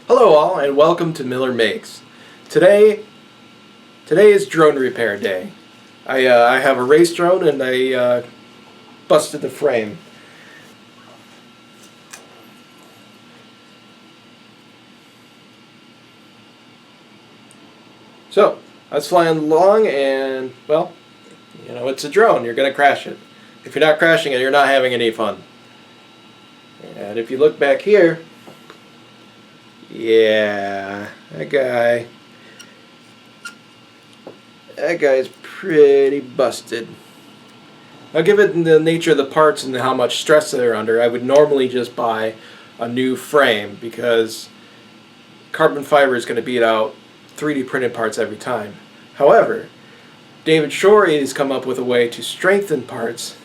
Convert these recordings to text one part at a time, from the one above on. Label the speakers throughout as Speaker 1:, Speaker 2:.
Speaker 1: Hello all and welcome to Miller Makes. Today is drone repair day. I have a race drone and I busted the frame. So I was flying along and, well, it's a drone. You're going to crash it. If you're not crashing it, you're not having any fun. And if you look back here, yeah, that guy's pretty busted. Now, given the nature of the parts and how much stress they're under, I would normally just buy a new frame because carbon fiber is going to beat out 3D printed parts every time. However, David Shorey has come up with a way to strengthen parts.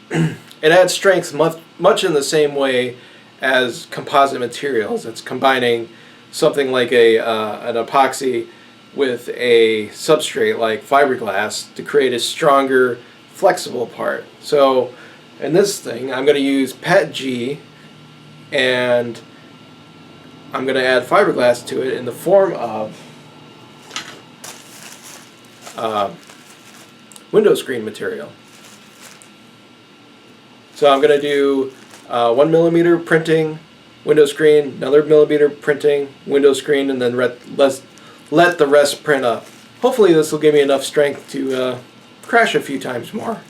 Speaker 1: It adds strength much in the same way as composite materials. It's combining something like an epoxy with a substrate like fiberglass to create a stronger, flexible part. So in this thing, I'm going to use PET G and I'm going to add fiberglass to it in the form of window screen material. So I'm going to do 1mm printing, window screen, another millimeter printing, window screen, and then let the rest print up. Hopefully this will give me enough strength to crash a few times more.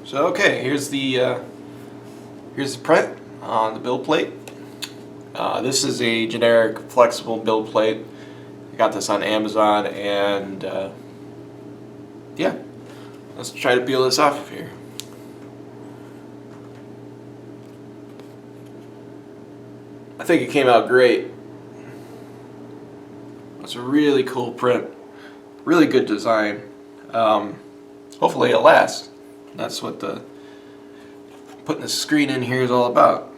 Speaker 1: So okay, here's the print on the build plate. This is a generic flexible build plate. I got this on Amazon, and yeah, let's try to peel this off of here. I think it came out great. It's a really cool print, really good design. Hopefully it'll last. That's what putting the screen in here is all about.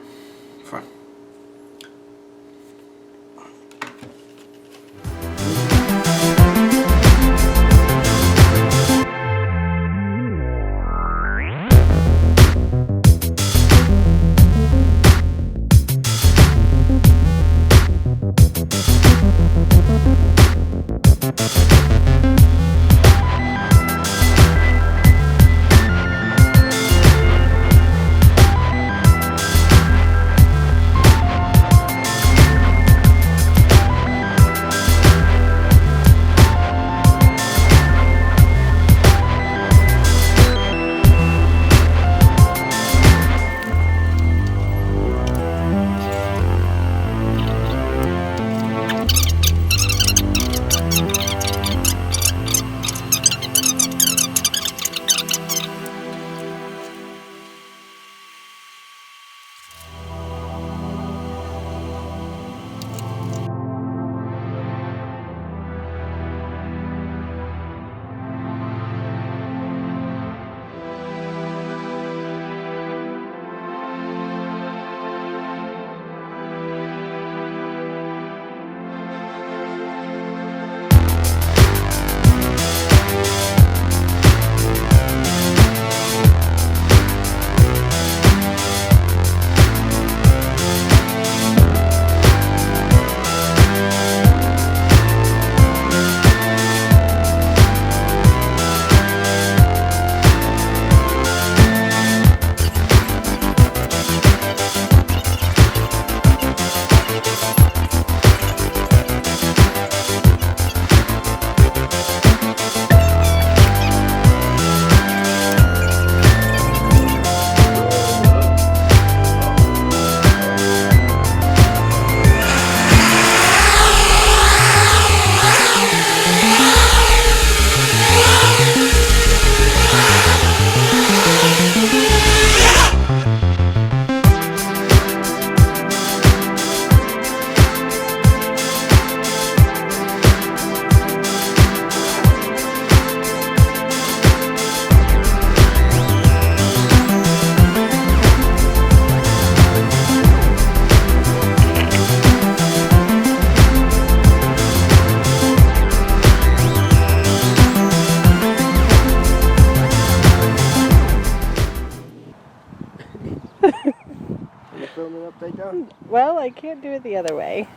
Speaker 2: upside down?
Speaker 3: Well, I can't do it the other way.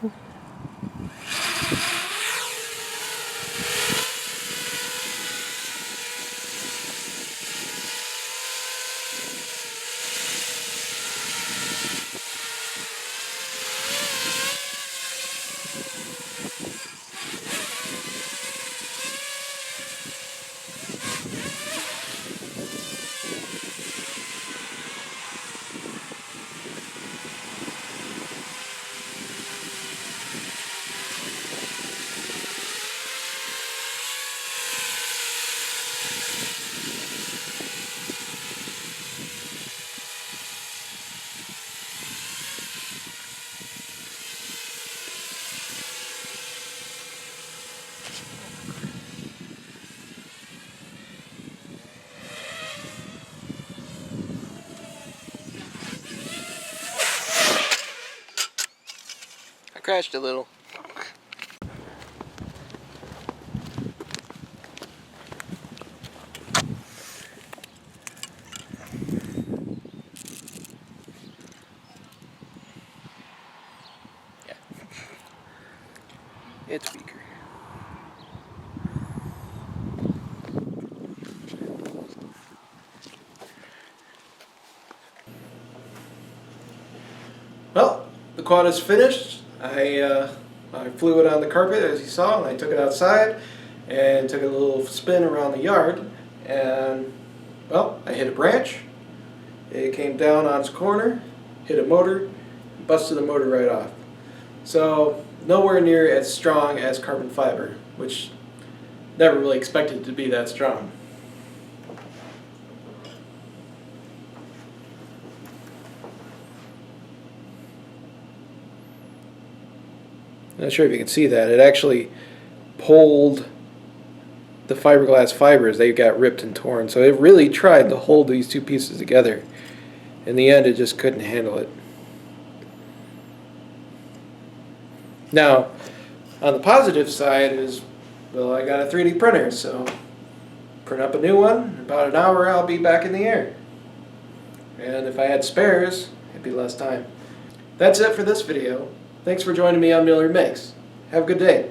Speaker 1: I crashed a little. Yeah. It's weaker. Well, the quad is finished. I flew it on the carpet as you saw, and I took it outside and took a little spin around the yard, and well, I hit a branch. It came down on its corner, hit a motor, busted the motor right off. So nowhere near as strong as carbon fiber, which never really expected it to be that strong. Not sure if you can see that. It actually pulled the fiberglass fibers. They got ripped and torn. So it really tried to hold these two pieces together. In the end, it just couldn't handle it. Now, on the positive side is, well, I got a 3D printer, so print up a new one. In about an hour, I'll be back in the air. And if I had spares, it'd be less time. That's it for this video. Thanks for joining me on Miller Makes. Have a good day.